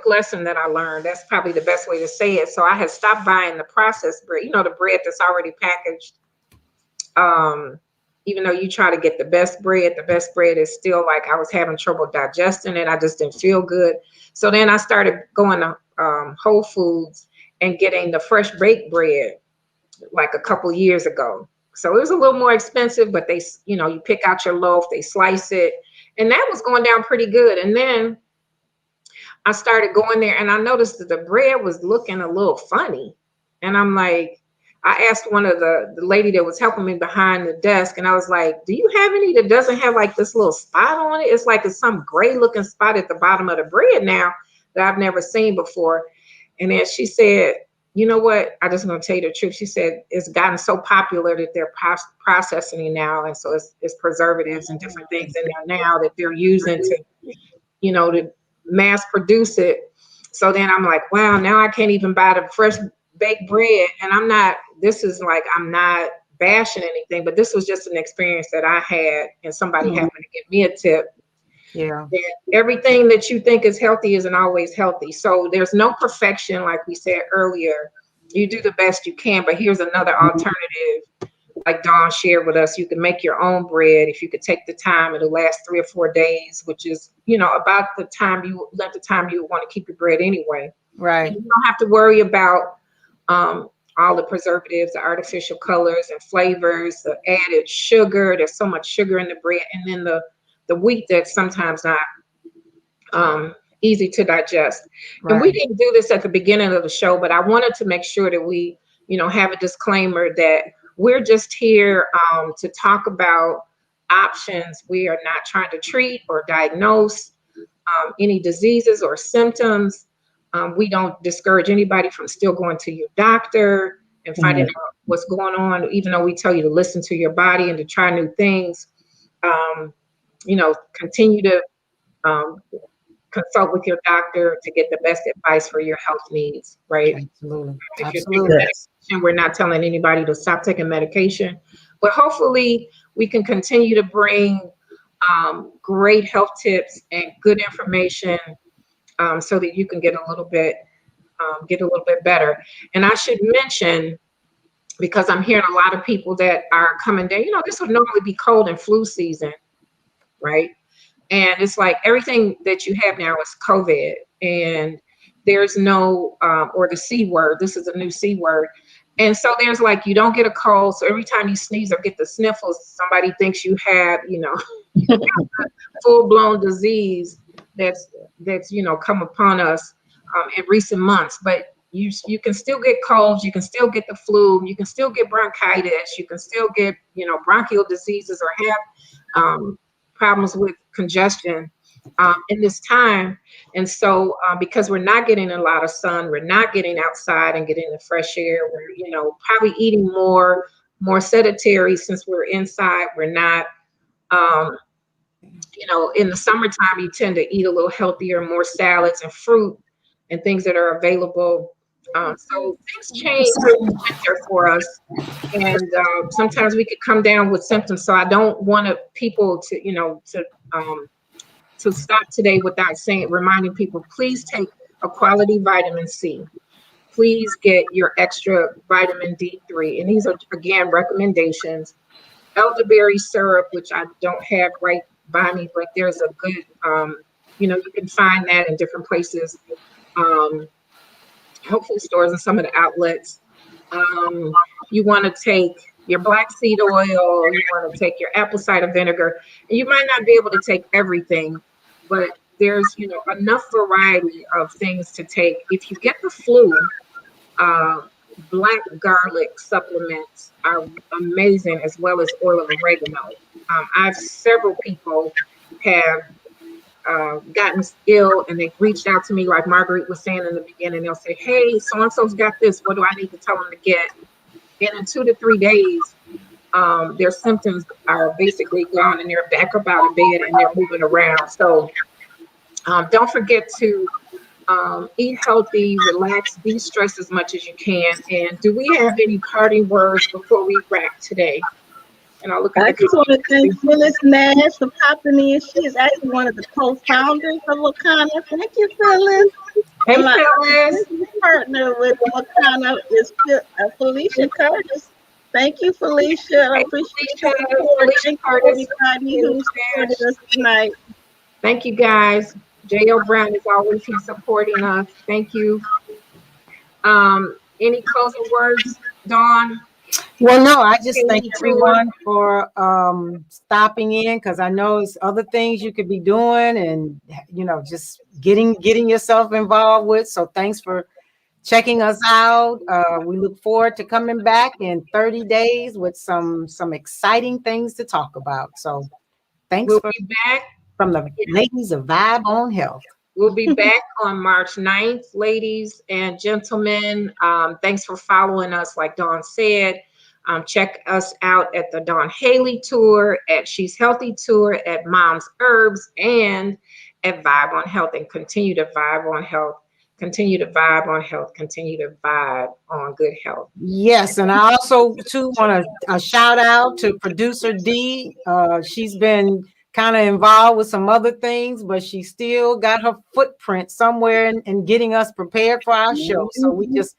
lesson that I learned. That's probably the best way to say it. So I had stopped buying the processed bread, the bread that's already packaged. Even though you try to get the best bread is still like I was having trouble digesting it. I just didn't feel good. So then I started going to Whole Foods and getting the fresh baked bread like a couple years ago. So it was a little more expensive, but they, you pick out your loaf, they slice it, and that was going down pretty good. And then I started going there and I noticed that the bread was looking a little funny. And I'm like, I asked one of the lady that was helping me behind the desk, and I was like, do you have any that doesn't have like this little spot on it? It's like it's some gray looking spot at the bottom of the bread now that I've never seen before. And then she said, you know what? I just want to tell you the truth. She said it's gotten so popular that they're processing it now. And so it's preservatives and different things in there now that they're using to, to mass produce it. So then I'm like, wow, now I can't even buy the fresh baked bread. And I'm not bashing anything, but this was just an experience that I had, and somebody happened to give me a tip. Yeah. Everything that you think is healthy isn't always healthy. So there's no perfection, like we said earlier. You do the best you can, but here's another alternative. Like Dawn shared with us, you can make your own bread if you could take the time. It'll last 3 or 4 days, which is, about the time you want to keep your bread anyway. Right. And you don't have to worry about all the preservatives, the artificial colors and flavors, the added sugar. There's so much sugar in the bread, and then the wheat that's sometimes not easy to digest. Right. And we didn't do this at the beginning of the show, but I wanted to make sure that we, have a disclaimer that we're just here to talk about options. We are not trying to treat or diagnose any diseases or symptoms. We don't discourage anybody from still going to your doctor and finding out what's going on, even though we tell you to listen to your body and to try new things. Continue to consult with your doctor to get the best advice for your health needs, right? Absolutely. If you're taking medication, we're not telling anybody to stop taking medication, but hopefully we can continue to bring great health tips and good information so that you can get a little bit better. And I should mention, because I'm hearing a lot of people that are coming down, this would normally be cold and flu season, right? And it's like everything that you have now is COVID, and there's no, or the C word, this is a new C word, And so there's like, you don't get a cold. So every time you sneeze or get the sniffles, somebody thinks you have, full blown disease that's, come upon us in recent months. But you can still get colds, you can still get the flu, you can still get bronchitis, you can still get, bronchial diseases or have problems with congestion in this time. And so because we're not getting a lot of sun, we're not getting outside and getting the fresh air, we're, probably eating more sedentary since we're inside. We're not, in the summertime, you tend to eat a little healthier, more salads and fruit and things that are available. So things change in winter for us. And sometimes we could come down with symptoms. So I don't want people to stop today without reminding people, please take a quality vitamin C. Please get your extra vitamin D3. And these are, again, recommendations. Elderberry syrup, which I don't have right by me, but there's a good, you can find that in different places, health food stores and some of the outlets. You want to take your black seed oil, you want to take your apple cider vinegar, and you might not be able to take everything, but there's, enough variety of things to take. If you get the flu, black garlic supplements are amazing, as well as oil of oregano. I've several people have gotten ill and they've reached out to me, like Marguerite was saying in the beginning. They'll say, hey, so-and-so's got this. What do I need to tell them to get? And in 2 to 3 days, their symptoms are basically gone and they're back up out of bed and they're moving around. So don't forget to eat healthy, relax, de-stress as much as you can. And do we have any parting words before we wrap today? And I'll look at I just want to thank Phyllis Nash for popping in. She is actually one of the co-founders of Wakana. Thank you, Phyllis. Hey, and my Phyllis. partner with Wakana is Felicia Curtis. Thank you, Felicia. I appreciate your support. Thank you, everybody who supported us tonight. Thank you, guys. J.L. Brown is always here supporting us. Thank you. Any closing words, Dawn? Well, no, I just thank everyone for stopping in, because I know it's other things you could be doing and, just getting yourself involved with. So thanks for checking us out. We look forward to coming back in 30 days with some exciting things to talk about. So thanks. We'll be back from the ladies of Vibe on Health. We'll be back on March 9th, ladies and gentlemen. Thanks for following us, like Dawn said. Check us out at the Dawn Haley Tour, at She's Healthy Tour, at Mom's Herbs, and at Vibe on Health. And continue to vibe on health. Continue to vibe on health. Continue to vibe on good health. Yes, and I also too want a shout out to producer D. She's been kind of involved with some other things, but she still got her footprint somewhere in getting us prepared for our show. So we just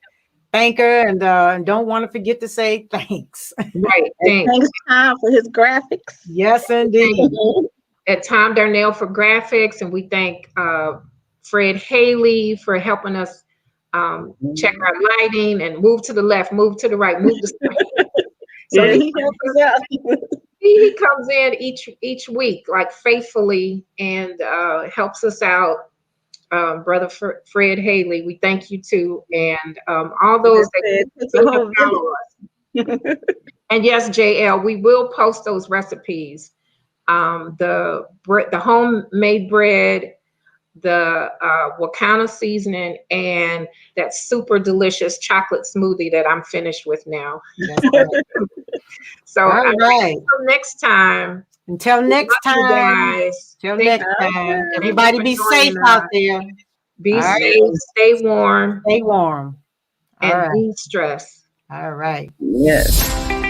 thank her and don't want to forget to say thanks. Right. Thanks, Tom, for his graphics. Yes, indeed. At Tom Darnell for graphics, and we thank Fred Haley for helping us check our lighting and move to the left, move to the right, move the screen. So yeah, he helps us out. He comes in each week, like faithfully, and helps us out. Brother Fred Haley, we thank you too, and all those that follow us. And yes, JL, we will post those recipes. The homemade bread, the Wakana seasoning, and that super delicious chocolate smoothie that I'm finished with now. So all right. Until next time. Until next time, guys. Till next time. Everybody be safe out there. Be safe. Stay warm. Stay warm. And de-stress. All right. Yes.